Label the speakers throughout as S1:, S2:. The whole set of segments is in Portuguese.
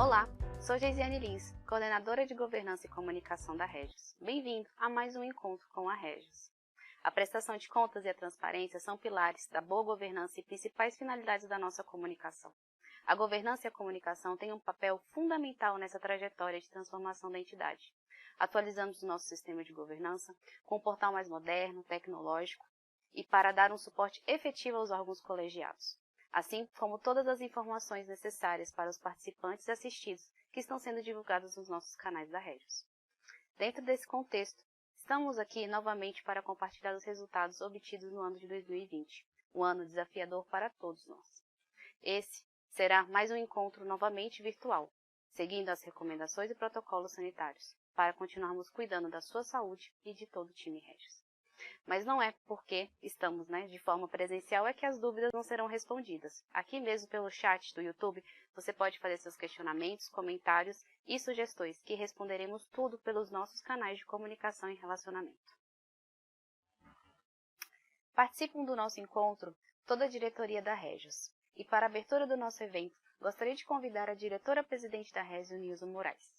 S1: Olá, sou Geisiane Lins, coordenadora de Governança e Comunicação da Regis. Bem-vindo a mais um encontro com a Regis. A prestação de contas e a transparência são pilares da boa governança e principais finalidades da nossa comunicação. A governança e a comunicação têm um papel fundamental nessa trajetória de transformação da entidade. Atualizamos o nosso sistema de governança com um portal mais moderno, tecnológico e para dar um suporte efetivo aos órgãos colegiados, assim como todas as informações necessárias para os participantes e assistidos que estão sendo divulgados nos nossos canais da Regis. Dentro desse contexto, estamos aqui novamente para compartilhar os resultados obtidos no ano de 2020, um ano desafiador para todos nós. Esse será mais um encontro novamente virtual, seguindo as recomendações e protocolos sanitários, para continuarmos cuidando da sua saúde e de todo o time Regis. Mas não é porque estamos de forma presencial é que as dúvidas não serão respondidas. Aqui mesmo pelo chat do YouTube, você pode fazer seus questionamentos, comentários e sugestões, que responderemos tudo pelos nossos canais de comunicação e relacionamento. Participam do nosso encontro toda a diretoria da Regis. E para a abertura do nosso evento, gostaria de convidar a diretora-presidente da Regis, Nilza Moraes.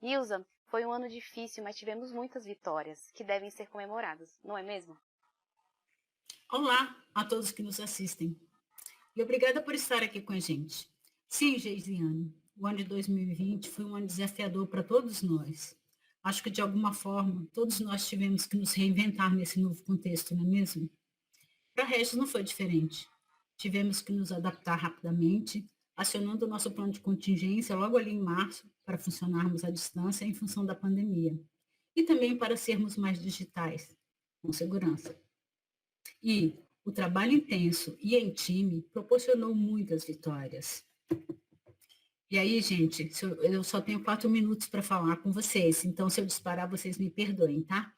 S1: Nilza, foi um ano difícil, mas tivemos muitas vitórias que devem ser comemoradas, não é mesmo?
S2: Olá a todos que nos assistem. E obrigada por estar aqui com a gente. Sim, Geisiane, o ano de 2020 foi um ano desafiador para todos nós. Acho que, de alguma forma, todos nós tivemos que nos reinventar nesse novo contexto, não é mesmo? Para a Regis não foi diferente. Tivemos que nos adaptar rapidamente, acionando o nosso plano de contingência logo ali em março, para funcionarmos à distância em função da pandemia. E também para sermos mais digitais, com segurança. E o trabalho intenso e em time proporcionou muitas vitórias. E aí, gente, eu só tenho 4 minutos para falar com vocês, então se eu disparar, vocês me perdoem, tá?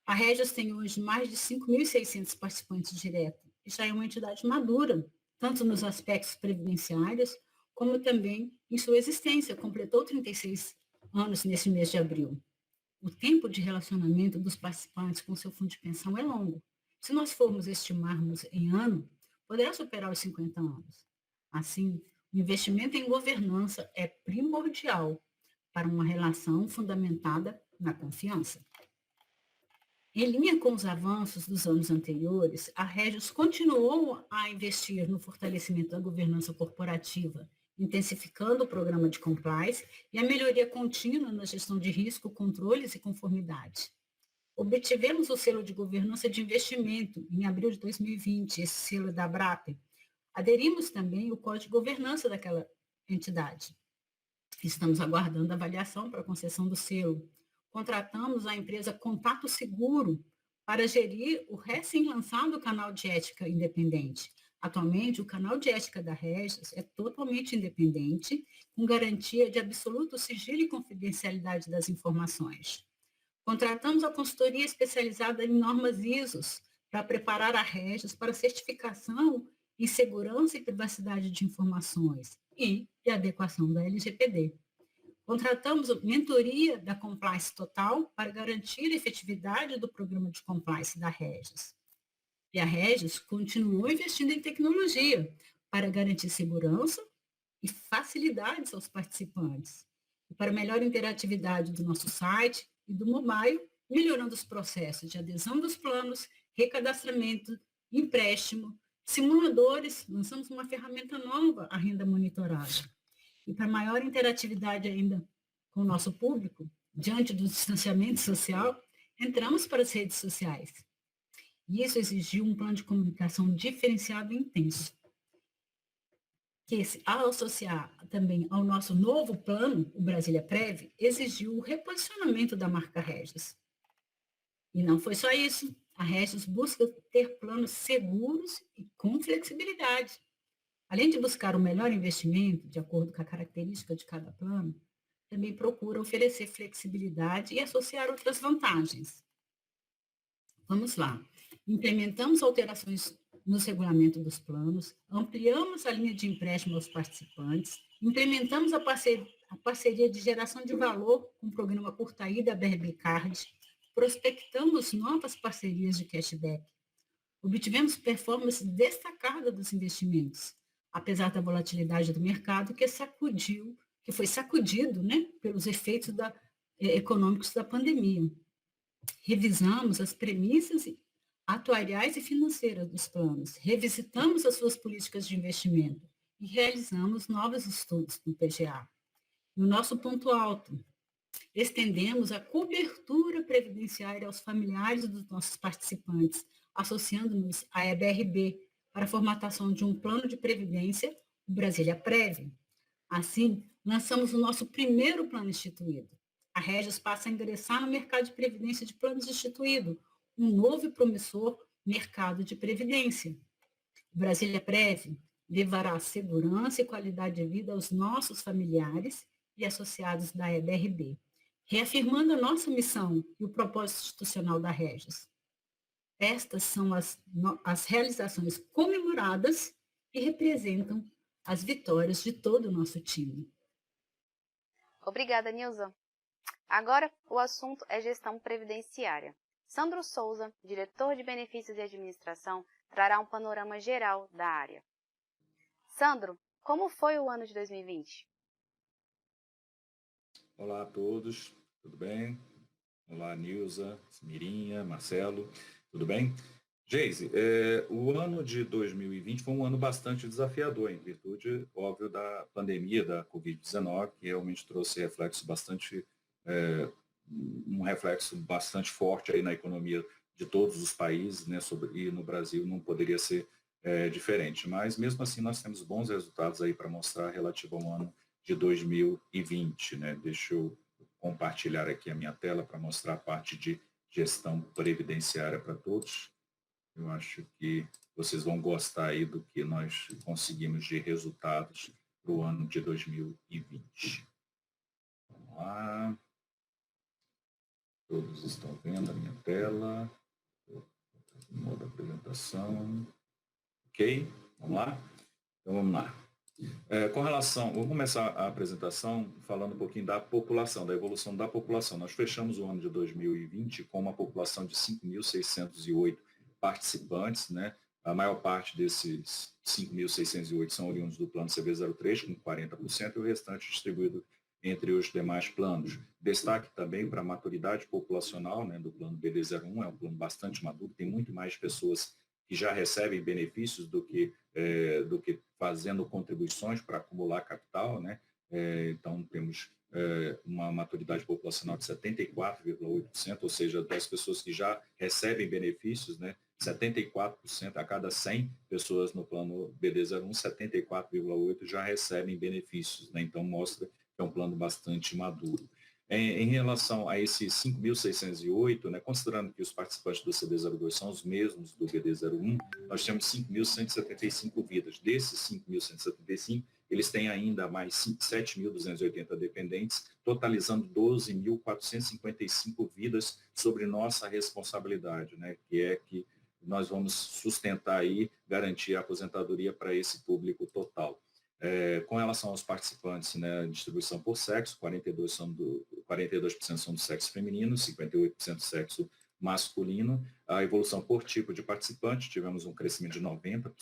S2: A Regis tem hoje mais de 5.600 participantes diretos e já é uma entidade madura, tanto nos aspectos previdenciários, como também em sua existência. Completou 36 anos nesse mês de abril. O tempo de relacionamento dos participantes com seu fundo de pensão é longo. Se nós formos estimarmos em ano, poderá superar os 50 anos. Assim, o investimento em governança é primordial para uma relação fundamentada na confiança. Em linha com os avanços dos anos anteriores, a Regis continuou a investir no fortalecimento da governança corporativa, intensificando o programa de compliance e a melhoria contínua na gestão de risco, controles e conformidade. Obtivemos o selo de governança de investimento em abril de 2020, esse selo da ABRAP. Aderimos também o código de governança daquela entidade. Estamos aguardando a avaliação para a concessão do selo. Contratamos a empresa Contato Seguro para gerir o recém-lançado canal de ética independente. Atualmente, o canal de ética da Regis é totalmente independente, com garantia de absoluto sigilo e confidencialidade das informações. Contratamos a consultoria especializada em normas ISOs para preparar a Regis para certificação em segurança e privacidade de informações e de adequação da LGPD. Contratamos a mentoria da Compliance Total para garantir a efetividade do programa de compliance da Regis. E a Regis continuou investindo em tecnologia para garantir segurança e facilidades aos participantes. E para melhor interatividade do nosso site e do mobile, melhorando os processos de adesão dos planos, recadastramento, empréstimo, simuladores, lançamos uma ferramenta nova, a renda monitorada. E para maior interatividade ainda com o nosso público, diante do distanciamento social, entramos para as redes sociais. E isso exigiu um plano de comunicação diferenciado e intenso, que, ao associar também ao nosso novo plano, o Brasília Prev, exigiu o reposicionamento da marca Regis. E não foi só isso. A Regis busca ter planos seguros e com flexibilidade. Além de buscar o melhor investimento, de acordo com a característica de cada plano, também procura oferecer flexibilidade e associar outras vantagens. Vamos lá. Implementamos alterações nos regulamentos dos planos, ampliamos a linha de empréstimo aos participantes, implementamos a parceria de geração de valor com o programa Curtaí da BRB Card, prospectamos novas parcerias de cashback, obtivemos performance destacada dos investimentos, apesar da volatilidade do mercado que sacudiu que foi sacudido, né, pelos efeitos econômicos da pandemia. Revisamos as premissas atuariais e financeiras dos planos, revisitamos as suas políticas de investimento e realizamos novos estudos no PGA. No nosso ponto alto, estendemos a cobertura previdenciária aos familiares dos nossos participantes, associando-nos à EBRB para a formatação de um plano de previdência, o Brasília Prev. Assim, lançamos o nosso primeiro plano instituído. A Regis passa a ingressar no mercado de previdência de planos instituído, um novo e promissor mercado de previdência. O Brasília Prev levará segurança e qualidade de vida aos nossos familiares e associados da EBRB, reafirmando a nossa missão e o propósito institucional da Regis. Estas são as realizações comemoradas e representam as vitórias de todo o nosso time.
S1: Obrigada, Nilza. Agora, o assunto é gestão previdenciária. Sandro Souza, diretor de Benefícios e Administração, trará um panorama geral da área. Sandro, como foi o ano de 2020?
S3: Olá a todos, tudo bem? Olá, Nilza, Mirinha, Marcelo, tudo bem? Geise, o ano de 2020 foi um ano bastante desafiador, em virtude, óbvio, da pandemia da Covid-19, que realmente trouxe um reflexo bastante forte aí na economia de todos os países, né, e no Brasil não poderia ser diferente. Mas, mesmo assim, nós temos bons resultados aí para mostrar relativo ao ano de 2020, né? Deixa eu compartilhar aqui a minha tela para mostrar a parte de gestão previdenciária para todos. Eu acho que vocês vão gostar aí do que nós conseguimos de resultados para o ano de 2020. Vamos lá. Todos estão vendo a minha tela. Modo apresentação. Ok? Vamos lá? Então, vamos lá. Vou começar a apresentação falando um pouquinho da população, da evolução da população. Nós fechamos o ano de 2020 com uma população de 5.608 participantes, né? A maior parte desses 5.608 são oriundos do plano CB03, com 40%, e o restante distribuído entre os demais planos. Destaque também para a maturidade populacional, né, do plano BD01, é um plano bastante maduro, tem muito mais pessoas que já recebem benefícios do que fazendo contribuições para acumular capital, né? Então, temos uma maturidade populacional de 74,8%, ou seja, das pessoas que já recebem benefícios, né? 74% a cada 100 pessoas no plano BD01, 74,8% já recebem benefícios, né? Então, mostra que é um plano bastante maduro. Em relação a esses 5.608, né, considerando que os participantes do CD02 são os mesmos do BD01, nós temos 5.175 vidas. Desses 5.175, eles têm ainda mais 7.280 dependentes, totalizando 12.455 vidas sobre nossa responsabilidade, né, que é que nós vamos sustentar aí, garantir a aposentadoria para esse público total. Com relação aos participantes, né, distribuição por sexo, 42% são do sexo feminino, 58% do sexo masculino. A evolução por tipo de participante, tivemos um crescimento de 90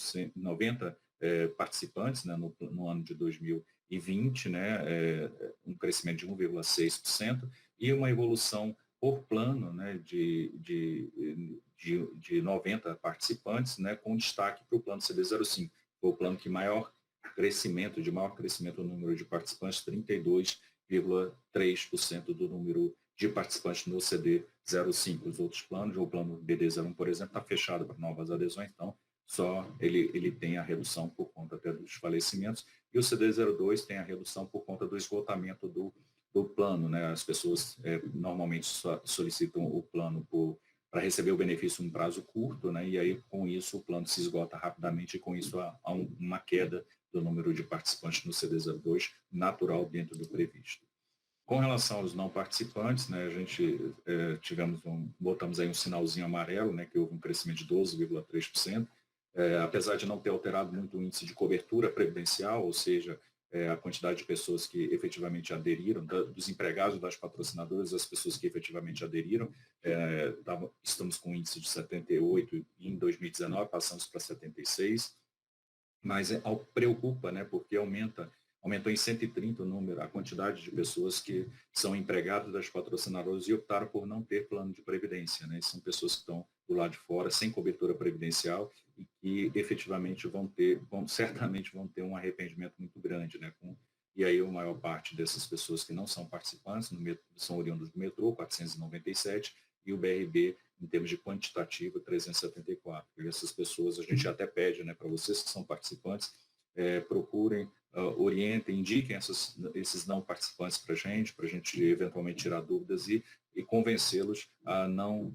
S3: participantes, né, no ano de 2020, né, um crescimento de 1,6%, e uma evolução por plano, né, de 90 participantes, né, com destaque para o plano CD05, foi o plano que maior crescimento no número de participantes, 32,3% do número de participantes no CD05. Os outros planos, o plano BD01, por exemplo, está fechado para novas adesões, então só ele tem a redução por conta até dos falecimentos, e o CD02 tem a redução por conta do esgotamento do plano, né? As pessoas normalmente solicitam o plano para receber o benefício em um prazo curto, né? E aí, com isso, o plano se esgota rapidamente, e com isso há uma queda do número de participantes no CD02 natural dentro do previsto. Com relação aos não participantes, né, a gente botamos aí um sinalzinho amarelo, né, que houve um crescimento de 12,3%, apesar de não ter alterado muito o índice de cobertura previdencial, ou seja, a quantidade de pessoas que efetivamente aderiram, dos empregados, das patrocinadoras, as pessoas que efetivamente aderiram, estamos com um índice de 78 e em 2019 passamos para 76, mas preocupa, né, porque aumenta aumentou em 130 o número, a quantidade de pessoas que são empregadas das patrocinadoras e optaram por não ter plano de previdência, né? São pessoas que estão do lado de fora, sem cobertura previdencial e que efetivamente certamente vão ter um arrependimento muito grande, né? E aí a maior parte dessas pessoas que não são participantes são oriundos do metrô, 497, e o BRB, em termos de quantitativo, 374. E essas pessoas, a gente até pede, né, para vocês que são participantes, procurem, orientem, indiquem esses não participantes para a gente eventualmente tirar dúvidas e convencê-los a não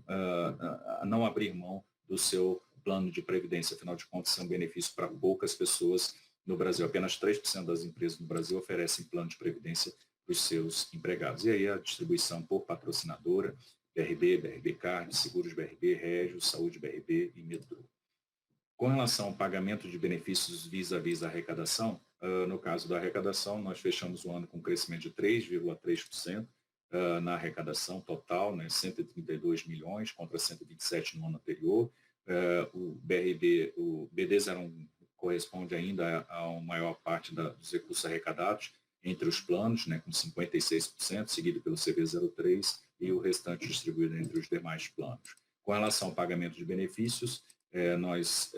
S3: abrir mão do seu plano de previdência. Afinal de contas, é um benefício para poucas pessoas no Brasil. Apenas 3% das empresas no Brasil oferecem plano de previdência para os seus empregados. E aí a distribuição por patrocinadora, BRB, BRB Card, Seguros BRB, Regos, Saúde BRB e Metrô. Com relação ao pagamento de benefícios vis-à-vis a arrecadação, no caso da arrecadação, nós fechamos o ano com um crescimento de 3,3% na arrecadação total, né, 132 milhões contra 127 no ano anterior. O BD01 corresponde ainda a maior parte dos recursos arrecadados entre os planos, né, com 56%, seguido pelo CV03 e o restante distribuído entre os demais planos. Com relação ao pagamento de benefícios, nós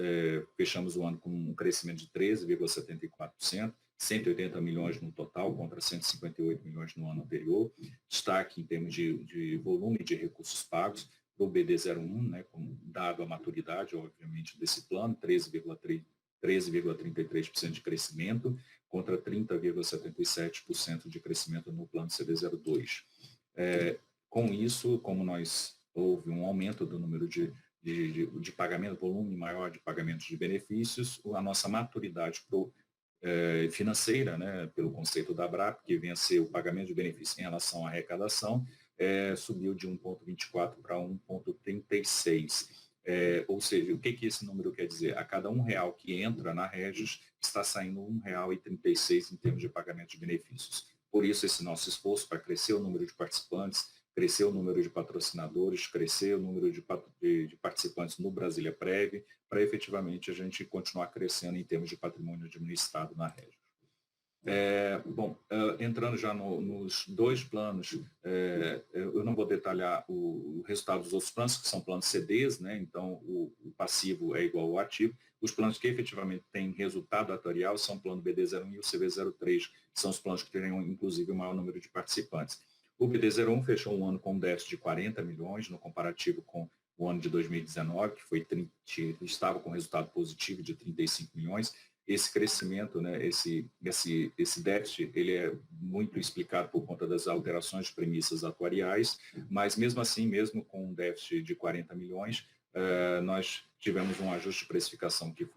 S3: fechamos o ano com um crescimento de 13,74%, 180 milhões no total contra 158 milhões no ano anterior. Destaque em termos de volume de recursos pagos para o BD01, né, dado a maturidade, obviamente, desse plano, 13,33% de crescimento contra 30,77% de crescimento no plano CD02. Com isso, como houve um aumento do número de pagamento, volume maior de pagamentos de benefícios, a nossa maturidade financeira, né, pelo conceito da ABRAP, que vem a ser o pagamento de benefícios em relação à arrecadação, subiu de 1,24 para 1,36. Ou seja, o que esse número quer dizer? A cada R$1 que entra na Regis, está saindo R$1,36 em termos de pagamento de benefícios. Por isso, esse nosso esforço para crescer o número de participantes, crescer o número de patrocinadores, crescer o número de participantes no Brasília Prev, para efetivamente a gente continuar crescendo em termos de patrimônio administrado na Regis. Entrando já nos dois planos, eu não vou detalhar o resultado dos outros planos, que são planos CDs, né? Então o passivo é igual ao ativo. Os planos que efetivamente têm resultado atuarial são o plano BD01 e o CV03, que são os planos que terão, inclusive, o maior número de participantes. O BD01 fechou um ano com um déficit de 40 milhões, no comparativo com o ano de 2019, que estava com resultado positivo de 35 milhões. Esse crescimento, né, esse déficit, ele é muito explicado por conta das alterações de premissas atuariais, mas mesmo assim, mesmo com um déficit de 40 milhões, nós tivemos um ajuste de precificação que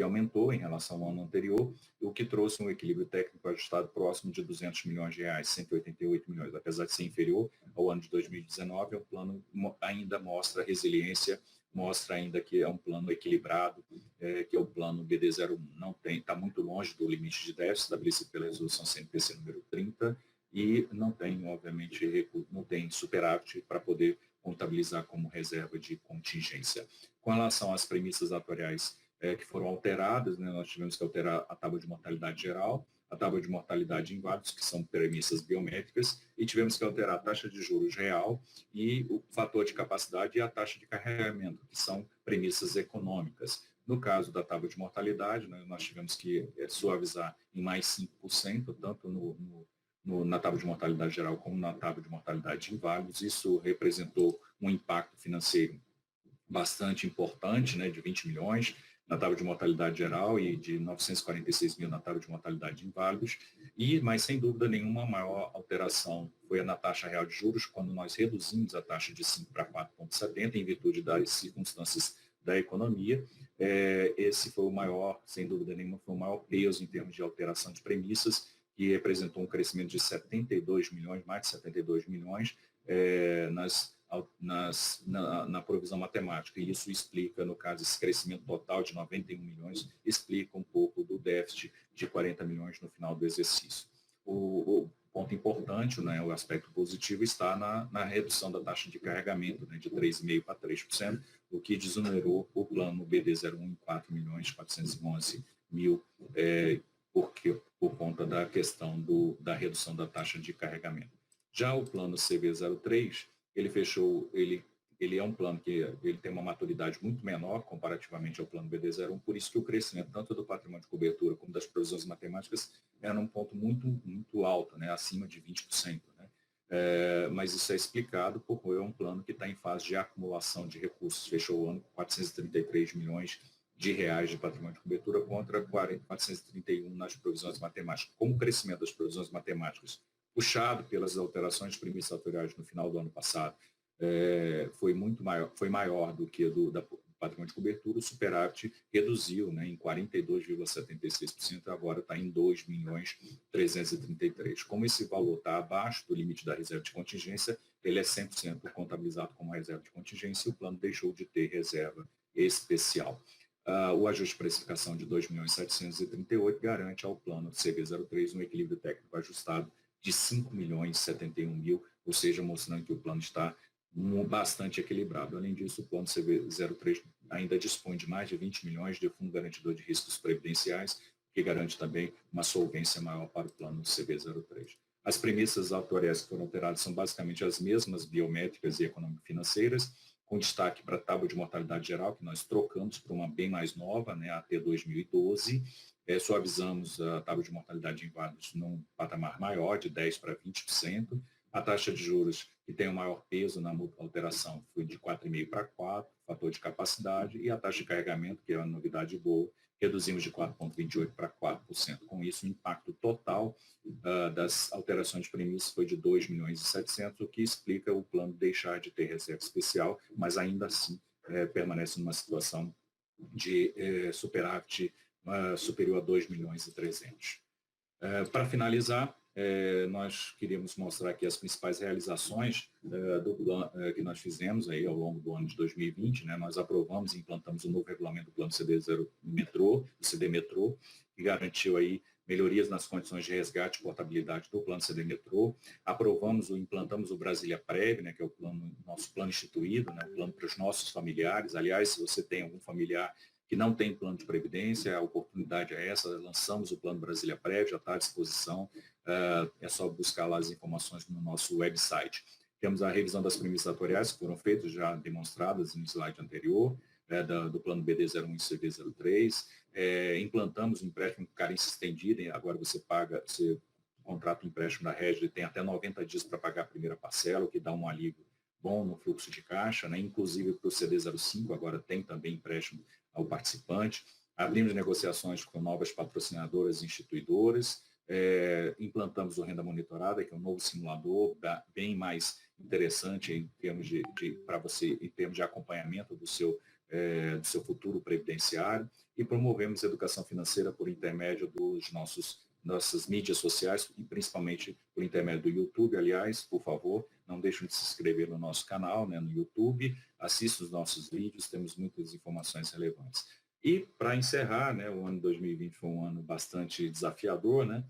S3: aumentou em relação ao ano anterior, o que trouxe um equilíbrio técnico ajustado próximo de 200 milhões de reais, 188 milhões. Apesar de ser inferior ao ano de 2019, o plano ainda mostra resiliência, mostra ainda que é um plano equilibrado, que é o plano BD01. Está muito longe do limite de déficit estabelecido pela resolução CNPC número 30 e não tem, obviamente, não tem superávit para poder contabilizar como reserva de contingência. Com relação às premissas atuariais que foram alteradas, né, nós tivemos que alterar a tábua de mortalidade geral, a tábua de mortalidade inválidos, que são premissas biométricas, e tivemos que alterar a taxa de juros real e o fator de capacidade e a taxa de carregamento, que são premissas econômicas. No caso da tábua de mortalidade, né, nós tivemos que suavizar em mais 5%, tanto na tábua de mortalidade geral como na tábua de mortalidade de inválidos. Isso representou um impacto financeiro bastante importante, né, de 20 milhões na tábua de mortalidade geral e de 946 mil na tábua de mortalidade de inválidos. Mas, sem dúvida nenhuma, a maior alteração foi na taxa real de juros, quando nós reduzimos a taxa de 5 para 4,70, em virtude das circunstâncias da economia. Esse foi o maior, sem dúvida nenhuma, foi o maior peso em termos de alteração de premissas, que representou um crescimento de 72 milhões, mais de 72 milhões, na provisão matemática. E isso explica, no caso, esse crescimento total de 91 milhões, explica um pouco do déficit de 40 milhões no final do exercício. O ponto importante, né, o aspecto positivo, está na redução da taxa de carregamento, né, de 3,5% para 3%, o que desonerou o plano BD01 em 4 milhões 411 mil por conta da questão da redução da taxa de carregamento. Já o plano CB03, ele é um plano que ele tem uma maturidade muito menor comparativamente ao plano BD01, por isso que o crescimento tanto do patrimônio de cobertura como das provisões matemáticas é num ponto muito alto, né, acima de 20%. Né? Mas isso é explicado porque é um plano que está em fase de acumulação de recursos. Fechou o ano com 433 milhões de reais de patrimônio de cobertura contra 431 nas provisões matemáticas. Como o crescimento das provisões matemáticas, puxado pelas alterações de premissas atuariais no final do ano passado, foi maior do que da patrimônio de cobertura, o superávit reduziu, né, em 42,76%, agora está em 2.333. Como esse valor está abaixo do limite da reserva de contingência, ele é 100% contabilizado como reserva de contingência e o plano deixou de ter reserva especial. O ajuste de precificação de 2.738 garante ao plano CB03 um equilíbrio técnico ajustado de 5.071.000, ou seja, mostrando que o plano está bastante equilibrado. Além disso, o plano CB03 ainda dispõe de mais de 20 milhões de fundo garantidor de riscos previdenciais, que garante também uma solvência maior para o plano CB03. As premissas atuariais que foram alteradas são basicamente as mesmas biométricas e econômico-financeiras, com destaque para a tábua de mortalidade geral, que nós trocamos para uma bem mais nova, né, a T 2012, suavizamos a tábua de mortalidade de inválidos num patamar maior, de 10% para 20%. A taxa de juros, que tem o maior peso na alteração, foi de 4,5% para 4%, fator de capacidade, e a taxa de carregamento, que é uma novidade boa, reduzimos de 4,28% para 4%. Com isso, o impacto total das alterações de premissas foi de 2.700.000, o que explica o plano deixar de ter reserva especial, mas ainda assim permanece numa situação de superávit superior a 2.300.000. Para finalizar, nós queríamos mostrar aqui as principais realizações do plano que nós fizemos aí ao longo do ano de 2020. Né? Nós aprovamos e implantamos o novo regulamento do plano CD0 Metrô, o CD Metrô, que garantiu aí melhorias nas condições de resgate e portabilidade do plano CD Metrô. Implantamos o Brasília Prévio, né, que é o nosso plano instituído, né, o plano para os nossos familiares. Aliás, se você tem algum familiar que não tem plano de previdência, a oportunidade é essa, lançamos o plano Brasília Prévio, já está à disposição, é só buscar lá as informações no nosso website. Temos a revisão das premissas atuariais que foram feitas, já demonstradas no slide anterior, do plano BD01 e CB03, implantamos o empréstimo com carência estendida, agora você contrata o empréstimo da Regis e tem até 90 dias para pagar a primeira parcela, o que dá um alívio bom no fluxo de caixa, né? Inclusive para o CD05, agora tem também empréstimo ao participante. Abrimos negociações com novas patrocinadoras e instituidoras, implantamos o Renda Monitorada, que é um novo simulador bem mais interessante em termos para você, em termos de acompanhamento do seu futuro previdenciário, e promovemos educação financeira por intermédio dos nossas mídias sociais, e principalmente por intermédio do YouTube. Aliás, por favor, não deixem de se inscrever no nosso canal, né, no YouTube, assistam os nossos vídeos, temos muitas informações relevantes. E, para encerrar, né, o ano 2020 foi um ano bastante desafiador, né,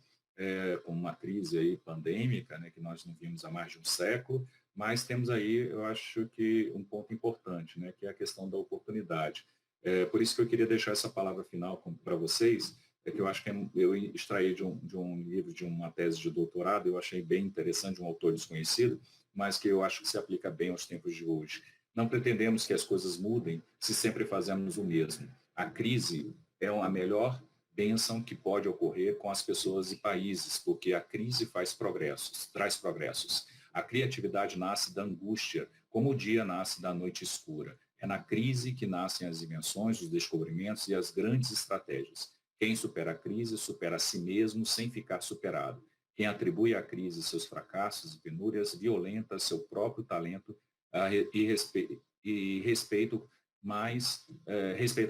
S3: com uma crise aí pandêmica, né, que nós não vimos há mais de um século, mas temos aí, eu acho que um ponto importante, né, que é a questão da oportunidade. Por isso que eu queria deixar essa palavra final para vocês, que eu acho que eu extraí de um livro, de uma tese de doutorado, eu achei bem interessante, de um autor desconhecido, mas que eu acho que se aplica bem aos tempos de hoje. Não pretendemos que as coisas mudem se sempre fazemos o mesmo. A crise é a melhor bênção que pode ocorrer com as pessoas e países, porque a crise traz progressos. A criatividade nasce da angústia, como o dia nasce da noite escura. É na crise que nascem as invenções, os descobrimentos e as grandes estratégias. Quem supera a crise, supera a si mesmo sem ficar superado. Quem atribui à crise seus fracassos e penúrias, violenta seu próprio talento e respeita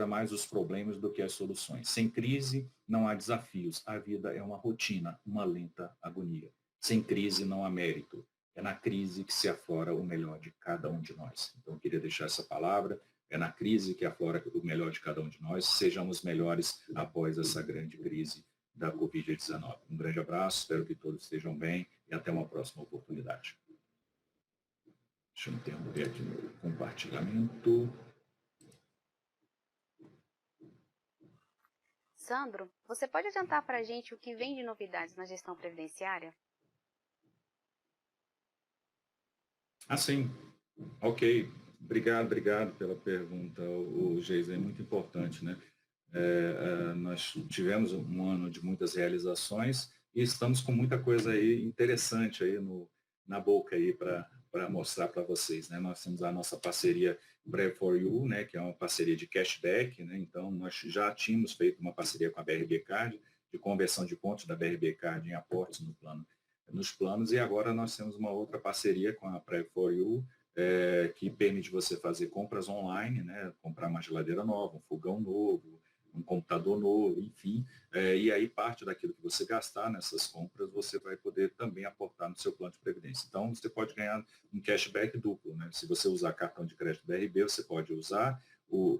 S3: mais os problemas do que as soluções. Sem crise, não há desafios. A vida é uma rotina, uma lenta agonia. Sem crise, não há mérito. É na crise que se aflora o melhor de cada um de nós. Então, eu queria deixar essa palavra. É na crise que aflora o melhor de cada um de nós. Sejamos melhores após essa grande crise da Covid-19. Um grande abraço, espero que todos estejam bem e até uma próxima oportunidade. Deixa eu interromper aqui no compartilhamento.
S1: Sandro, você pode adiantar para a gente o que vem de novidades na gestão previdenciária?
S3: Sim. Ok. Obrigado pela pergunta, o Geisa, é muito importante, né? Nós tivemos um ano de muitas realizações e estamos com muita coisa aí interessante aí na boca aí para mostrar para vocês, né? Nós temos a nossa parceria Breve for You, né? Que é uma parceria de cashback, né? Então, nós já tínhamos feito uma parceria com a BRB Card, de conversão de pontos da BRB Card em aportes nos planos, e agora nós temos uma outra parceria com a Breve for You, que permite você fazer compras online, né? Comprar uma geladeira nova, um fogão novo, um computador novo, enfim, e aí parte daquilo que você gastar nessas compras, você vai poder também aportar no seu plano de previdência. Então, você pode ganhar um cashback duplo, né? Se você usar cartão de crédito BRB, você pode usar o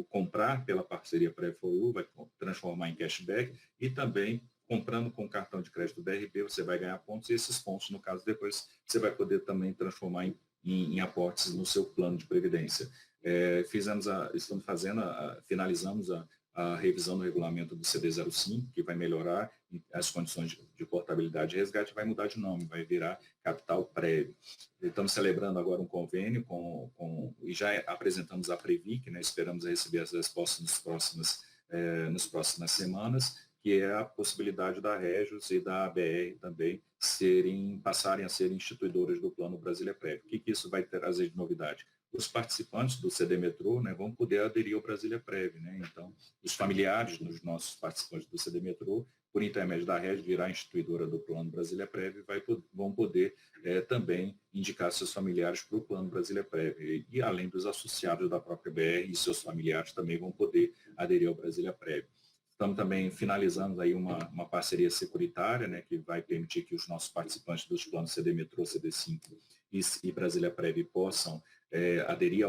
S3: comprar pela parceria Pré-For vai transformar em cashback, e também comprando com cartão de crédito BRB, você vai ganhar pontos, e esses pontos, no caso, depois você vai poder também transformar em aportes no seu plano de previdência. Finalizamos a revisão do regulamento do CD05, que vai melhorar as condições de portabilidade e resgate, vai mudar de nome, vai virar Capital Prévio. Estamos celebrando agora um convênio e já apresentamos a Previc, né? Esperamos receber as respostas nas próximas semanas, que é a possibilidade da Regios e da ABR também passarem a ser instituidoras do Plano Brasília Prévio. O que isso vai trazer de novidade? Os participantes do CD Metrô, né, vão poder aderir ao Brasília Prévio, né? Então, os familiares dos nossos participantes do CD Metrô, por intermédio da Rede, virar instituidora do Plano Brasília Prévio, vão poder também indicar seus familiares para o Plano Brasília Prévio. E além dos associados da própria BR e seus familiares também vão poder aderir ao Brasília Prévio. Estamos também finalizando aí uma parceria securitária, né, que vai permitir que os nossos participantes dos planos CD Metrô, CD5 e Brasília Prévio possam aderir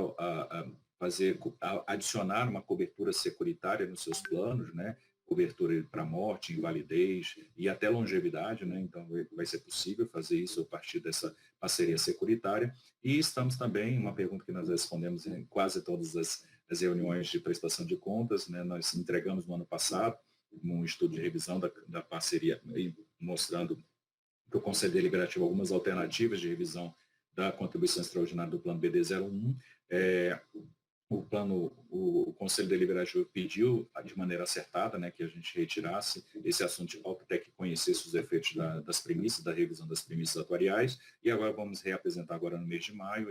S3: adicionar uma cobertura securitária nos seus planos, né? Cobertura para morte, invalidez e até longevidade, né? Então vai ser possível fazer isso a partir dessa parceria securitária. E estamos também, uma pergunta que nós respondemos em quase todas as reuniões de prestação de contas, né? Nós entregamos no ano passado um estudo de revisão da parceria, mostrando para o Conselho Deliberativo algumas alternativas de revisão da contribuição extraordinária do plano BD01. O Conselho Deliberativo pediu de maneira acertada, né, que a gente retirasse esse assunto de pauta até que conhecesse os efeitos das premissas, da revisão das premissas atuariais, e agora vamos reapresentar agora no mês de maio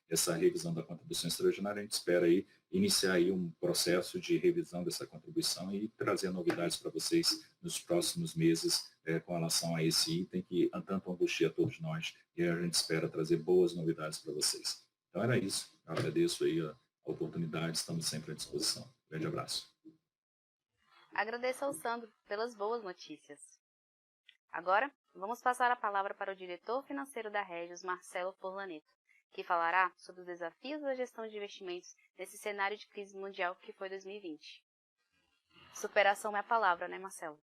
S3: essa revisão da contribuição extraordinária. A gente espera aí iniciar aí um processo de revisão dessa contribuição e trazer novidades para vocês nos próximos meses com relação a esse item que tanto angustia todos nós, e a gente espera trazer boas novidades para vocês. Então era isso. Eu agradeço aí a oportunidade, estamos sempre à disposição. Grande abraço.
S1: Agradeço ao Sandro pelas boas notícias. Agora, vamos passar a palavra para o diretor financeiro da Regios, Marcelo Forlaneto, que falará sobre os desafios da gestão de investimentos nesse cenário de crise mundial que foi 2020. Superação é a palavra, né, Marcelo?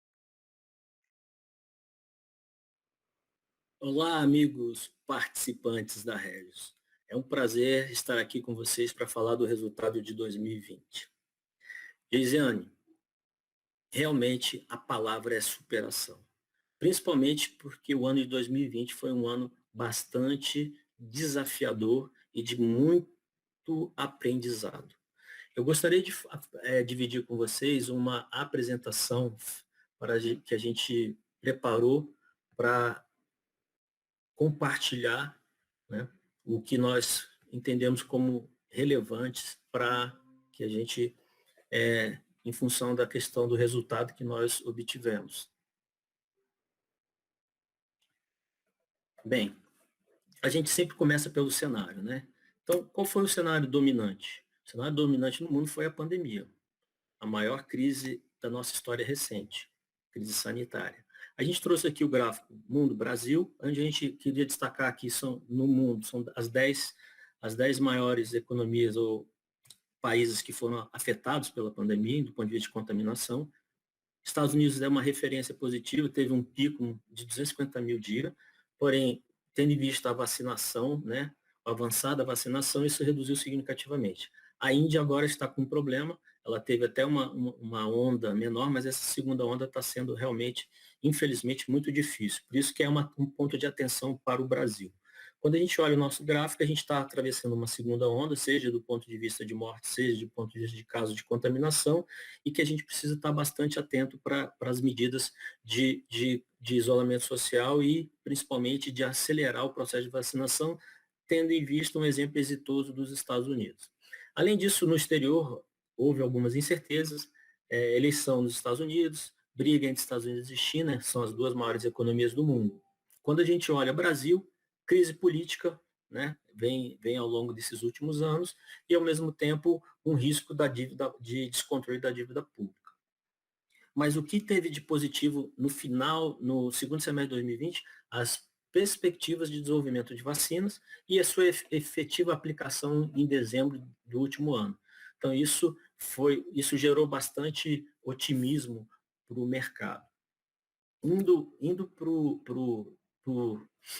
S4: Olá, amigos participantes da Regios. É um prazer estar aqui com vocês para falar do resultado de 2020. Geisiane, realmente a palavra é superação. Principalmente porque o ano de 2020 foi um ano bastante desafiador e de muito aprendizado. Eu gostaria de dividir com vocês uma apresentação que a gente preparou para compartilhar, né, o que nós entendemos como relevantes para que a gente, em função da questão do resultado que nós obtivemos. Bem, a gente sempre começa pelo cenário, né? Então, qual foi o cenário dominante? O cenário dominante no mundo foi a pandemia, a maior crise da nossa história recente, crise sanitária. A gente trouxe aqui o gráfico Mundo Brasil, onde a gente queria destacar aqui no mundo, são as 10 maiores economias ou países que foram afetados pela pandemia, do ponto de vista de contaminação. Estados Unidos é uma referência positiva, teve um pico de 250 mil dias, porém, tendo em vista a vacinação, né, a avançada vacinação, isso reduziu significativamente. A Índia agora está com um problema, ela teve até uma onda menor, mas essa segunda onda está sendo realmente, infelizmente, muito difícil. Por isso que é um ponto de atenção para o Brasil. Quando a gente olha o nosso gráfico, a gente está atravessando uma segunda onda, seja do ponto de vista de morte, seja do ponto de vista de casos de contaminação, e que a gente precisa estar bastante atento para as medidas de isolamento social e, principalmente, de acelerar o processo de vacinação, tendo em vista um exemplo exitoso dos Estados Unidos. Além disso, no exterior, houve algumas incertezas, eleição nos Estados Unidos, briga entre Estados Unidos e China, são as duas maiores economias do mundo. Quando a gente olha Brasil, crise política, né, vem ao longo desses últimos anos, e ao mesmo tempo um risco de descontrole da dívida pública. Mas o que teve de positivo no segundo semestre de 2020, as perspectivas de desenvolvimento de vacinas e a sua efetiva aplicação em dezembro do último ano. Então isso gerou bastante otimismo para o mercado. Indo para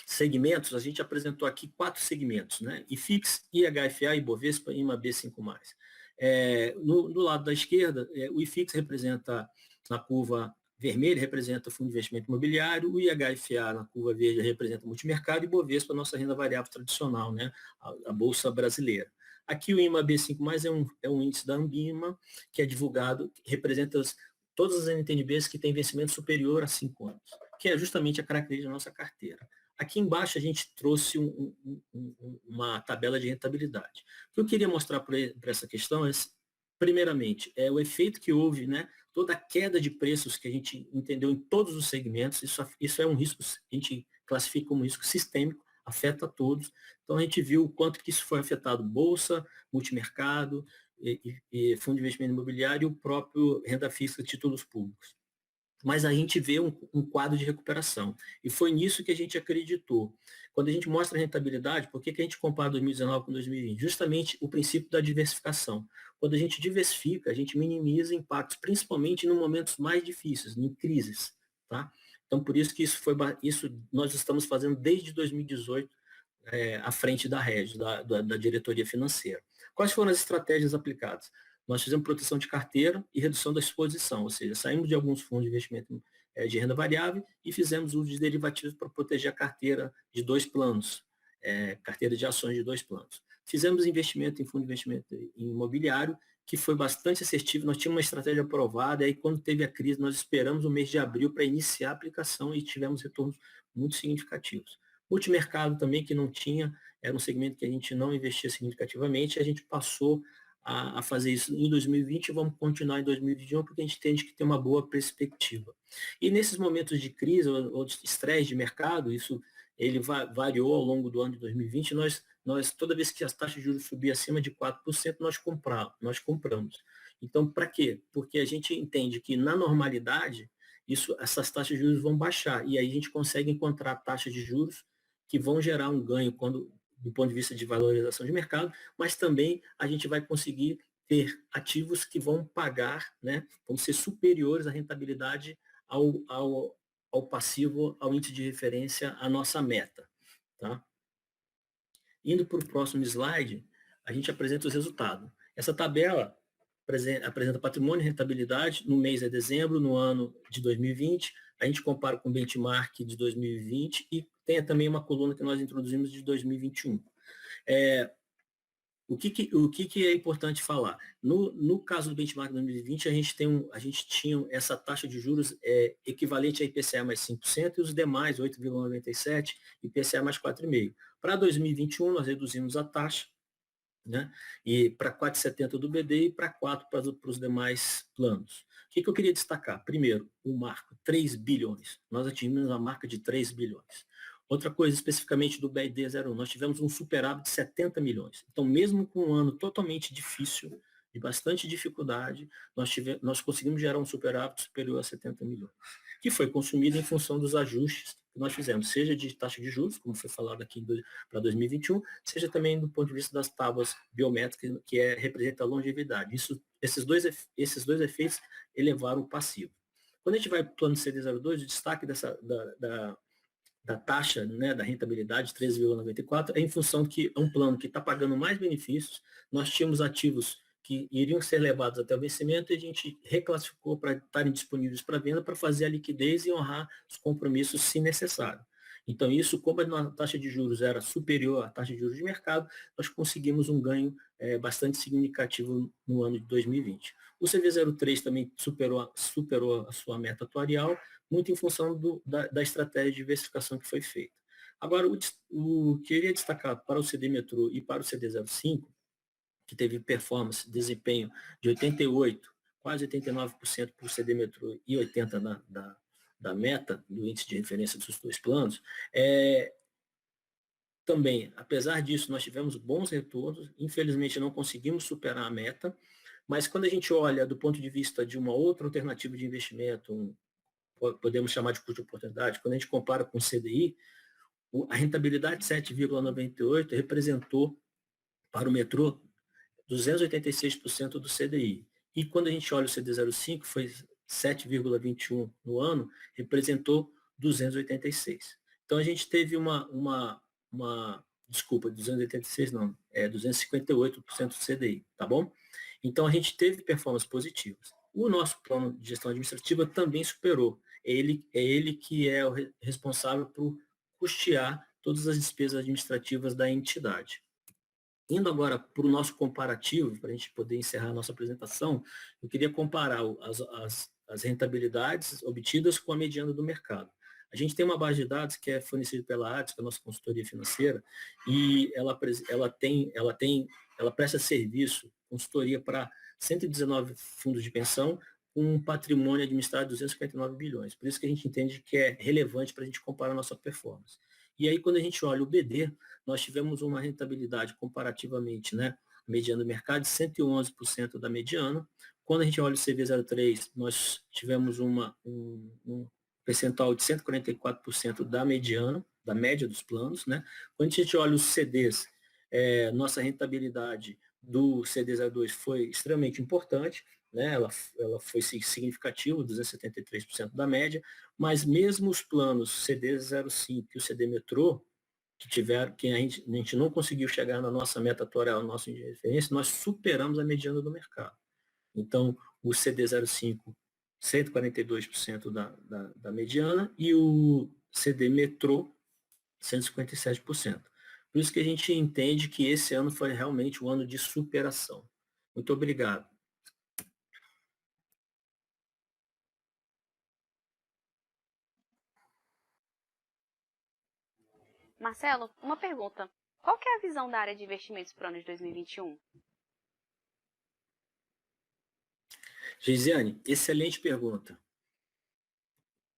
S4: segmentos, a gente apresentou aqui 4 segmentos, né? IFIX, IHFA, Ibovespa e IMAB5+. No lado da esquerda, o IFIX representa, na curva vermelha, representa fundo de investimento imobiliário, o IHFA, na curva verde, representa multimercado, e Ibovespa, nossa renda variável tradicional, né? A Bolsa Brasileira. Aqui o IMAB5+, é um índice da Ambima, que é divulgado, que representa todas as NTNBs que têm vencimento superior a 5 anos, que é justamente a característica da nossa carteira. Aqui embaixo a gente trouxe uma tabela de rentabilidade. O que eu queria mostrar para essa questão é, primeiramente, o efeito que houve, né, toda a queda de preços que a gente entendeu em todos os segmentos, isso é um risco, a gente classifica como risco sistêmico, afeta todos. Então a gente viu o quanto que isso foi afetado bolsa, multimercado, e fundo de investimento imobiliário e o próprio renda fixa, títulos públicos. Mas a gente vê um quadro de recuperação. E foi nisso que a gente acreditou. Quando a gente mostra a rentabilidade, por que a gente compara 2019 com 2020? Justamente o princípio da diversificação. Quando a gente diversifica, a gente minimiza impactos, principalmente em momentos mais difíceis, em crises. Tá? Então, por isso que isso nós estamos fazendo desde 2018, à frente da Regis, da diretoria financeira. Quais foram as estratégias aplicadas? Nós fizemos proteção de carteira e redução da exposição, ou seja, saímos de alguns fundos de investimento de renda variável e fizemos uso de derivativos para proteger a carteira de 2 planos, carteira de ações de 2 planos. Fizemos investimento em fundo de investimento imobiliário, que foi bastante assertivo, nós tínhamos uma estratégia aprovada, e aí quando teve a crise, nós esperamos o mês de abril para iniciar a aplicação e tivemos retornos muito significativos. Multimercado também, que não tinha, era um segmento que a gente não investia significativamente, a gente passou a fazer isso em 2020 e vamos continuar em 2021, porque a gente entende que tem uma boa perspectiva. E nesses momentos de crise ou de estresse de mercado, ele variou ao longo do ano de 2020, nós toda vez que as taxas de juros subiam acima de 4%, nós compramos. Então, para quê? Porque a gente entende que na normalidade, essas taxas de juros vão baixar, e aí a gente consegue encontrar taxas de juros que vão gerar um ganho do ponto de vista de valorização de mercado, mas também a gente vai conseguir ter ativos que vão pagar, né, vão ser superiores à rentabilidade ao passivo, ao índice de referência, à nossa meta. Tá? Indo para o próximo slide, a gente apresenta os resultados. Essa tabela apresenta patrimônio e rentabilidade, no mês é dezembro, no ano de 2020, a gente compara com o benchmark de 2020 e tem também uma coluna que nós introduzimos de 2021. O que é importante falar? No caso do benchmark de 2020, a gente tinha essa taxa de juros equivalente a IPCA mais 5% e os demais 8,97%, IPCA mais 4,5%. Para 2021, nós reduzimos a taxa, né? E para 4,70 do BD e para 4 para os demais planos. O que eu queria destacar? Primeiro, o marco, 3 bilhões. Nós atingimos a marca de 3 bilhões. Outra coisa, especificamente do BID01, nós tivemos um superávit de 70 milhões. Então, mesmo com um ano totalmente difícil, de bastante dificuldade, nós conseguimos gerar um superávit superior a 70 milhões, que foi consumido em função dos ajustes que nós fizemos, seja de taxa de juros, como foi falado aqui para 2021, seja também do ponto de vista das tábuas biométricas, que representa a longevidade. Esses dois efeitos elevaram o passivo. Quando a gente vai para o plano CD02, o destaque da taxa, né, da rentabilidade, 13,94, é em função que é um plano que está pagando mais benefícios. Nós tínhamos ativos que iriam ser levados até o vencimento e a gente reclassificou para estarem disponíveis para venda para fazer a liquidez e honrar os compromissos se necessário. Então, isso, como a taxa de juros era superior à taxa de juros de mercado, nós conseguimos um ganho bastante significativo no ano de 2020. O CV03 também superou a sua meta atuarial, muito em função da estratégia de diversificação que foi feita. Agora, o que eu queria destacar para o CD Metrô e para o CD05, que teve performance, desempenho de 88%, quase 89% para o CD Metrô e 80% da meta, do índice de referência dos dois planos, também, apesar disso, nós tivemos bons retornos, infelizmente não conseguimos superar a meta, mas quando a gente olha do ponto de vista de uma outra alternativa de investimento, podemos chamar de custo de oportunidade, quando a gente compara com o CDI, a rentabilidade 7,98 representou para o metrô 286% do CDI. E quando a gente olha o CD05, foi 7,21 no ano, representou 286. Então a gente teve desculpa, 286 não, 258% do CDI, tá bom? Então a gente teve performances positivas. O nosso plano de gestão administrativa também superou. É ele que é o responsável por custear todas as despesas administrativas da entidade. Indo agora para o nosso comparativo, para a gente poder encerrar a nossa apresentação, eu queria comparar as rentabilidades obtidas com a mediana do mercado. A gente tem uma base de dados que é fornecida pela ADES, que é a nossa consultoria financeira, e ela presta serviço, consultoria para 119 fundos de pensão, com um patrimônio administrado de 259 bilhões. Por isso que a gente entende que é relevante para a gente comparar a nossa performance. E aí, quando a gente olha o BD, nós tivemos uma rentabilidade comparativamente, né, mediana do mercado, de 111% da mediana. Quando a gente olha o CV03, nós tivemos um percentual de 144% da mediana, da média dos planos. Né? Quando a gente olha os CDs, nossa rentabilidade do CD02 foi extremamente importante, né? Ela foi significativa, 273% da média, mas mesmo os planos CD05 e o CD Metrô, que a gente não conseguiu chegar na nossa meta atuarial, no nosso índice de referência, nós superamos a mediana do mercado. Então, o CD05, 142% da mediana, e o CD Metrô, 157%. Por isso que a gente entende que esse ano foi realmente um ano de superação. Muito obrigado.
S1: Marcelo, uma pergunta. Qual que é a visão da área de investimentos para o ano de 2021?
S4: Geisiane, excelente pergunta.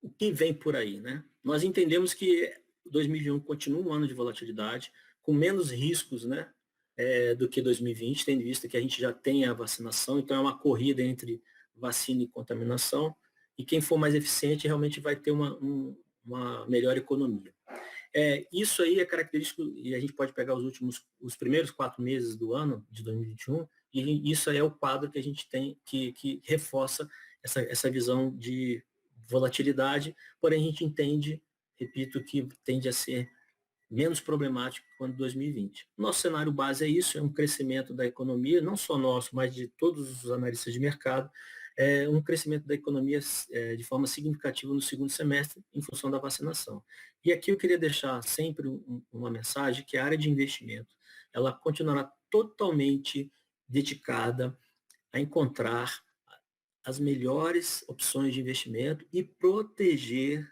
S4: O que vem por aí, né? Nós entendemos que 2021 continua um ano de volatilidade, com menos riscos, né, do que 2020, tendo visto que a gente já tem a vacinação, então é uma corrida entre vacina e contaminação, e quem for mais eficiente realmente vai ter uma melhor economia. Isso aí é característico, e a gente pode pegar os primeiros 4 meses do ano de 2021, e isso aí é o quadro que a gente tem, que reforça essa visão de volatilidade, porém a gente entende, repito, que tende a ser menos problemático quando 2020. Nosso cenário base é isso, é um crescimento da economia, não só nosso, mas de todos os analistas de mercado, um crescimento da economia de forma significativa no segundo semestre, em função da vacinação. E aqui eu queria deixar sempre uma mensagem que a área de investimento, ela continuará totalmente dedicada a encontrar as melhores opções de investimento e proteger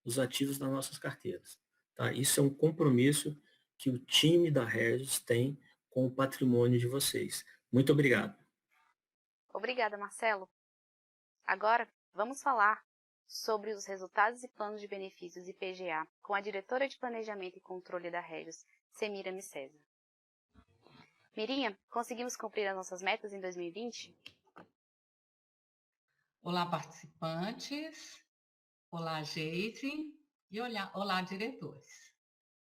S4: os ativos das nossas carteiras. Tá? Isso é um compromisso que o time da Regis tem com o patrimônio de vocês. Muito obrigado.
S1: Obrigada, Marcelo. Agora, vamos falar sobre os resultados e planos de benefícios IPGA com a diretora de Planejamento e Controle da Regis, Semira Micesa. Mirinha, conseguimos cumprir as nossas metas em 2020?
S5: Olá, participantes. Olá, Geise. E olá, diretores.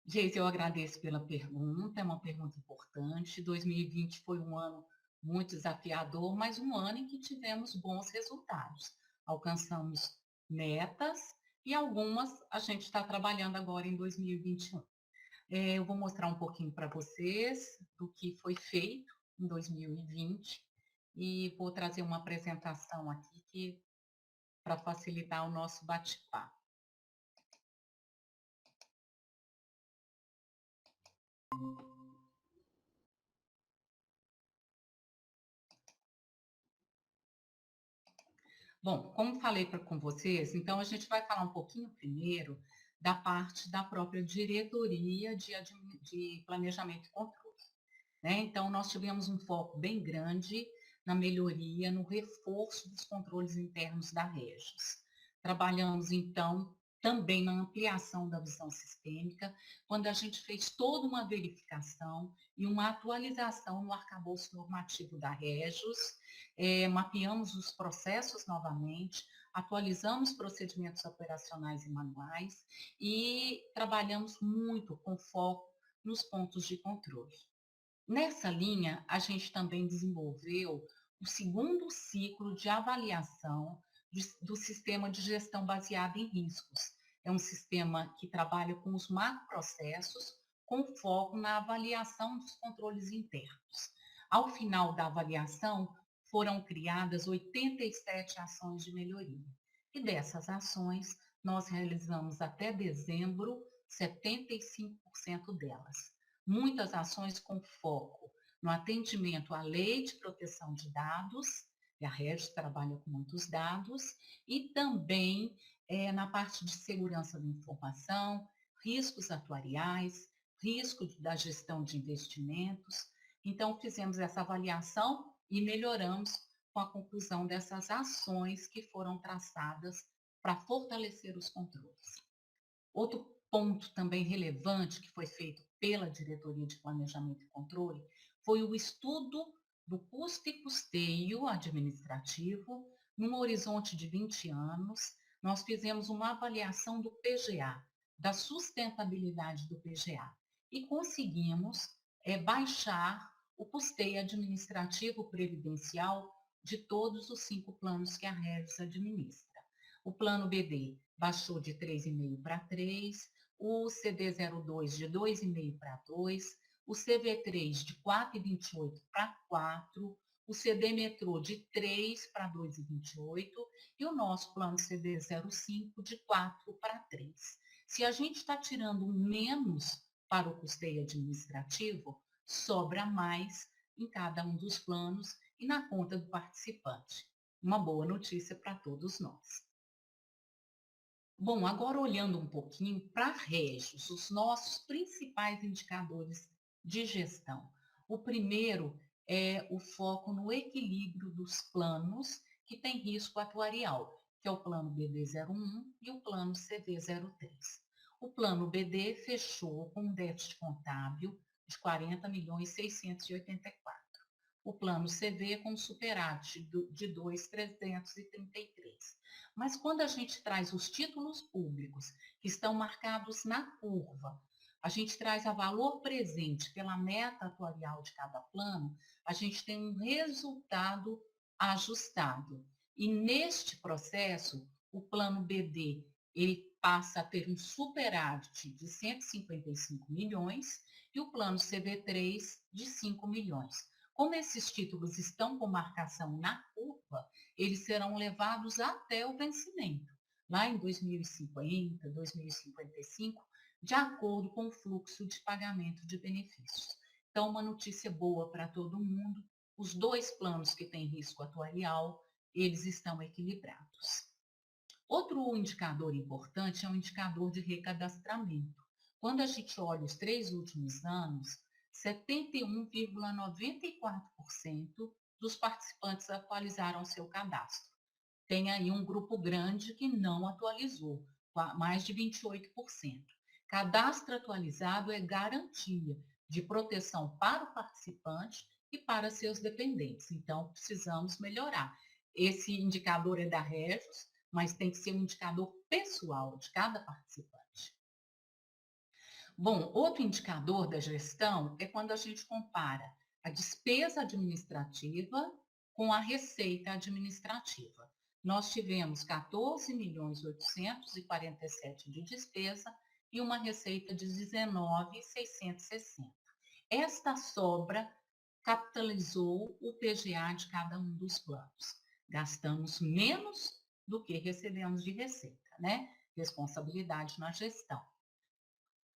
S5: Geise, eu agradeço pela pergunta, é uma pergunta importante. 2020 foi um ano muito desafiador, mas um ano em que tivemos bons resultados. Alcançamos metas e algumas a gente está trabalhando agora em 2021. Eu vou mostrar um pouquinho para vocês do que foi feito em 2020 e vou trazer uma apresentação aqui para facilitar o nosso bate-papo. Bom, como falei com vocês, então a gente vai falar um pouquinho primeiro da parte da própria diretoria de planejamento e controle, né? Então, nós tivemos um foco bem grande na melhoria, no reforço dos controles internos da Regis. Trabalhamos, então, também na ampliação da visão sistêmica, quando a gente fez toda uma verificação e uma atualização no arcabouço normativo da Regis, mapeamos os processos novamente, atualizamos procedimentos operacionais e manuais e trabalhamos muito com foco nos pontos de controle. Nessa linha, a gente também desenvolveu o segundo ciclo de avaliação do sistema de gestão baseada em riscos. É um sistema que trabalha com os macroprocessos, com foco na avaliação dos controles internos. Ao final da avaliação, foram criadas 87 ações de melhoria. E dessas ações, nós realizamos até dezembro 75% delas. Muitas ações com foco no atendimento à lei de proteção de dados, e a Regis trabalha com muitos dados, e também na parte de segurança da informação, riscos atuariais, risco da gestão de investimentos. Então, fizemos essa avaliação e melhoramos com a conclusão dessas ações que foram traçadas para fortalecer os controles. Outro ponto também relevante que foi feito pela Diretoria de Planejamento e Controle foi o estudo do custo e custeio administrativo num horizonte de 20 anos. Nós fizemos uma avaliação do PGA, da sustentabilidade do PGA, e conseguimos baixar o custeio administrativo previdencial de todos os 5 planos que a Regis administra. O plano BD baixou de 3,5 para 3, o CD02 de 2,5 para 2, o CV3 de 4,28 para 4, o CD Metrô de 3 para 2,28 e o nosso plano CD05 de 4 para 3. Se a gente está tirando um menos para o custeio administrativo, sobra mais em cada um dos planos e na conta do participante. Uma boa notícia para todos nós. Bom, agora olhando um pouquinho para a Regis, os nossos principais indicadores de gestão. O primeiro é o foco no equilíbrio dos planos que têm risco atuarial, que é o plano BD01 e o plano CD03. O plano BD fechou com um déficit contábil de 40.684. O plano CV com superávit de 2.333. Mas quando a gente traz os títulos públicos que estão marcados na curva, a gente traz a valor presente pela meta atuarial de cada plano, a gente tem um resultado ajustado. E neste processo, o plano BD, ele passa a ter um superávit de 155 milhões e o plano CV3 de 5 milhões. Como esses títulos estão com marcação na curva, eles serão levados até o vencimento, lá em 2050, 2055, de acordo com o fluxo de pagamento de benefícios. Então, uma notícia boa para todo mundo, os 2 planos que têm risco atuarial, eles estão equilibrados. Outro indicador importante é o indicador de recadastramento. Quando a gente olha os 3 últimos anos, 71,94% dos participantes atualizaram seu cadastro. Tem aí um grupo grande que não atualizou, mais de 28%. Cadastro atualizado é garantia de proteção para o participante e para seus dependentes. Então, precisamos melhorar. Esse indicador é da Regis, mas tem que ser um indicador pessoal de cada participante. Bom, outro indicador da gestão é quando a gente compara a despesa administrativa com a receita administrativa. Nós tivemos 14.847 de despesa e uma receita de 19.660. Esta sobra capitalizou o PGA de cada um dos planos. Gastamos menos do que recebemos de receita, né? Responsabilidade na gestão.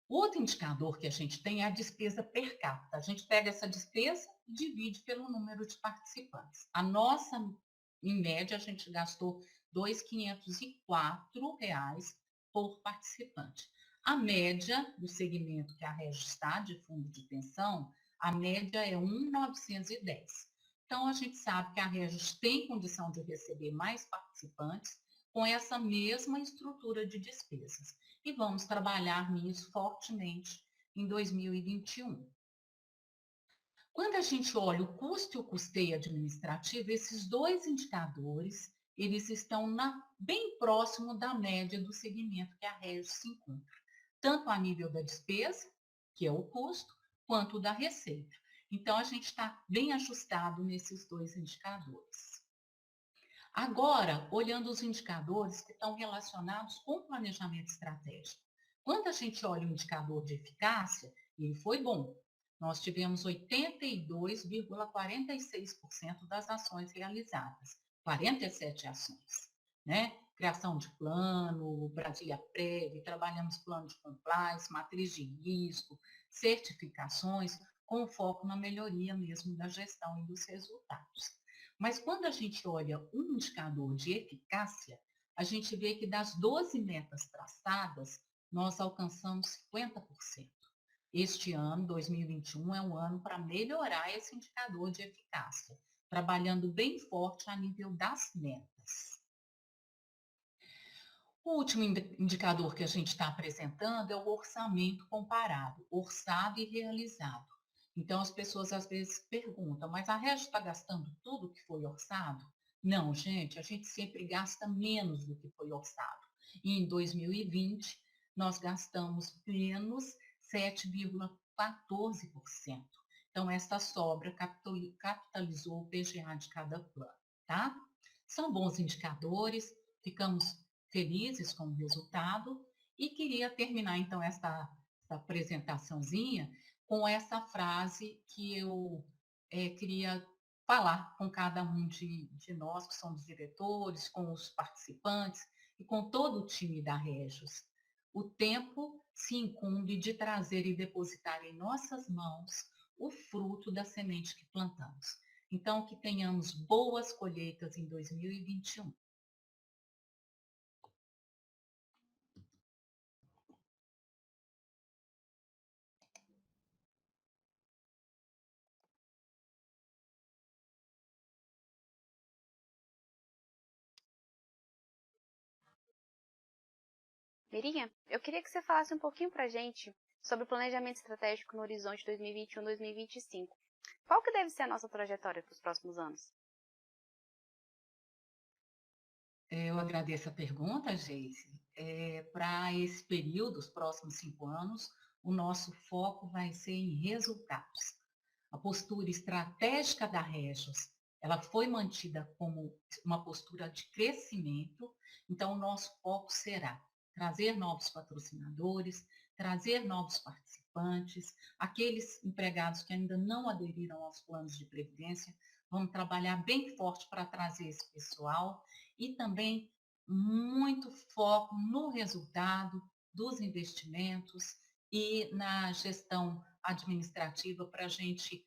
S5: Outro indicador que a gente tem é a despesa per capita. A gente pega essa despesa e divide pelo número de participantes. A nossa, em média, a gente gastou R$ 2.504 por participante. A média do segmento que a Regis está, de fundo de pensão, a média é 1.910. Então, a gente sabe que a Regis tem condição de receber mais participantes com essa mesma estrutura de despesas. E vamos trabalhar nisso fortemente em 2021. Quando a gente olha o custo e o custeio administrativo, esses dois indicadores, eles estão bem próximo da média do segmento que a Regis se encontra, tanto a nível da despesa, que é o custo, quanto da receita. Então, a gente está bem ajustado nesses dois indicadores. Agora, olhando os indicadores que estão relacionados com o planejamento estratégico. Quando a gente olha o indicador de eficácia, ele foi bom. Nós tivemos 82,46% das ações realizadas, 47 ações, né? Criação de plano, Brasília Prévia, trabalhamos plano de compliance, matriz de risco, certificações, com foco na melhoria mesmo da gestão e dos resultados. Mas quando a gente olha um indicador de eficácia, a gente vê que das 12 metas traçadas, nós alcançamos 50%. Este ano, 2021, é um ano para melhorar esse indicador de eficácia, trabalhando bem forte a nível das metas. O último indicador que a gente está apresentando é o orçamento comparado, orçado e realizado. Então, as pessoas às vezes perguntam, mas a Regis está gastando tudo que foi orçado? Não, gente, a gente sempre gasta menos do que foi orçado. E em 2020, nós gastamos menos 7,14%. Então, essa sobra capitalizou o PGA de cada plano, tá? São bons indicadores, ficamos felizes com o resultado e queria terminar, então, essa apresentaçãozinha com essa frase que eu queria falar com cada um de nós, que somos diretores, com os participantes e com todo o time da Regis. O tempo se incumbe de trazer e depositar em nossas mãos o fruto da semente que plantamos. Então, que tenhamos boas colheitas em 2021.
S1: Miriam, eu queria que você falasse um pouquinho para a gente sobre o planejamento estratégico no horizonte 2021-2025. Qual que deve ser a nossa trajetória para os próximos anos?
S5: Eu agradeço a pergunta, Geise. Para esse período, os próximos 5 anos, o nosso foco vai ser em resultados. A postura estratégica da Regis, ela foi mantida como uma postura de crescimento, então o nosso foco será trazer novos patrocinadores, trazer novos participantes, aqueles empregados que ainda não aderiram aos planos de previdência, vamos trabalhar bem forte para trazer esse pessoal e também muito foco no resultado dos investimentos e na gestão administrativa para a gente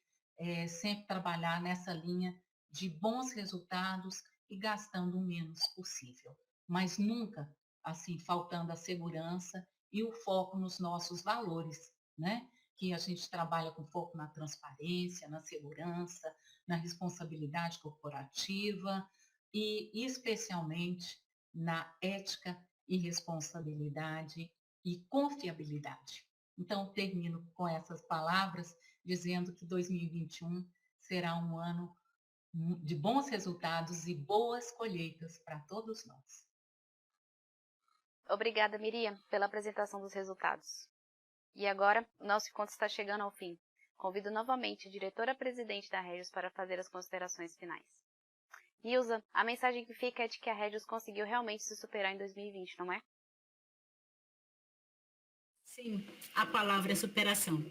S5: sempre trabalhar nessa linha de bons resultados e gastando o menos possível. Mas nunca, assim, faltando a segurança e o foco nos nossos valores, né? Que a gente trabalha com foco na transparência, na segurança, na responsabilidade corporativa e especialmente na ética e responsabilidade e confiabilidade. Então, termino com essas palavras, dizendo que 2021 será um ano de bons resultados e boas colheitas para todos nós.
S1: Obrigada, Miriam, pela apresentação dos resultados. E agora, o nosso encontro está chegando ao fim. Convido novamente a diretora-presidente da Regis para fazer as considerações finais. Nilza, a mensagem que fica é de que a Regis conseguiu realmente se superar em 2020, não é?
S2: Sim, a palavra é superação,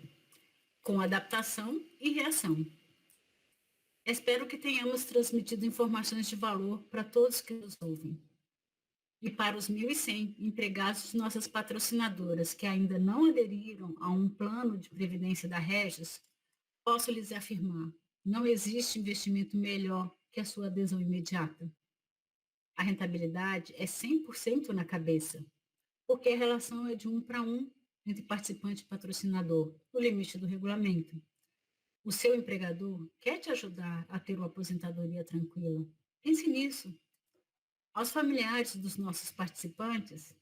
S2: com adaptação e reação. Espero que tenhamos transmitido informações de valor para todos que nos ouvem. E para os 1.100 empregados de nossas patrocinadoras que ainda não aderiram a um plano de previdência da Regis, posso lhes afirmar, não existe investimento melhor que a sua adesão imediata. A rentabilidade é 100% na cabeça, porque a relação é de 1 para 1 entre participante e patrocinador, no limite do regulamento. O seu empregador quer te ajudar a ter uma aposentadoria tranquila. Pense nisso. Aos familiares dos nossos participantes,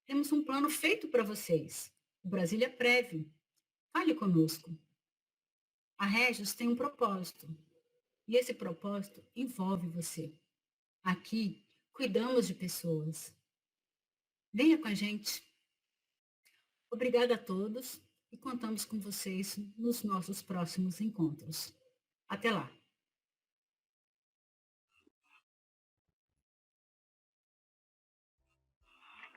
S2: temos um plano feito para vocês. O Brasília Prev. Fale conosco. A Regis tem um propósito, e esse propósito envolve você. Aqui, cuidamos de pessoas. Venha com a gente. Obrigada a todos e contamos com vocês nos nossos próximos encontros. Até lá!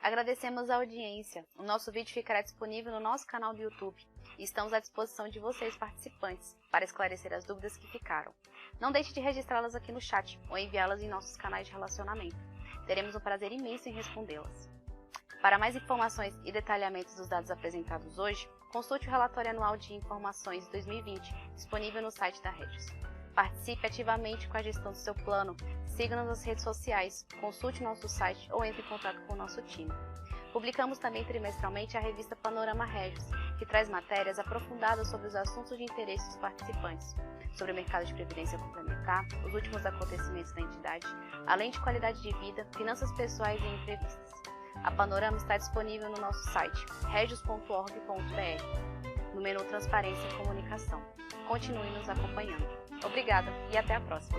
S1: Agradecemos a audiência. O nosso vídeo ficará disponível no nosso canal do YouTube e estamos à disposição de vocês, participantes, para esclarecer as dúvidas que ficaram. Não deixe de registrá-las aqui no chat ou enviá-las em nossos canais de relacionamento. Teremos um prazer imenso em respondê-las. Para mais informações e detalhamentos dos dados apresentados hoje, consulte o relatório anual de informações 2020, disponível no site da Regis. Participe ativamente com a gestão do seu plano, siga-nos nas redes sociais, consulte nosso site ou entre em contato com o nosso time. Publicamos também trimestralmente a revista Panorama Regis, que traz matérias aprofundadas sobre os assuntos de interesse dos participantes, sobre o mercado de previdência complementar, os últimos acontecimentos da entidade, além de qualidade de vida, finanças pessoais e entrevistas. A Panorama está disponível no nosso site, regis.org.br, no menu Transparência e Comunicação. Continue nos acompanhando. Obrigada e até a próxima!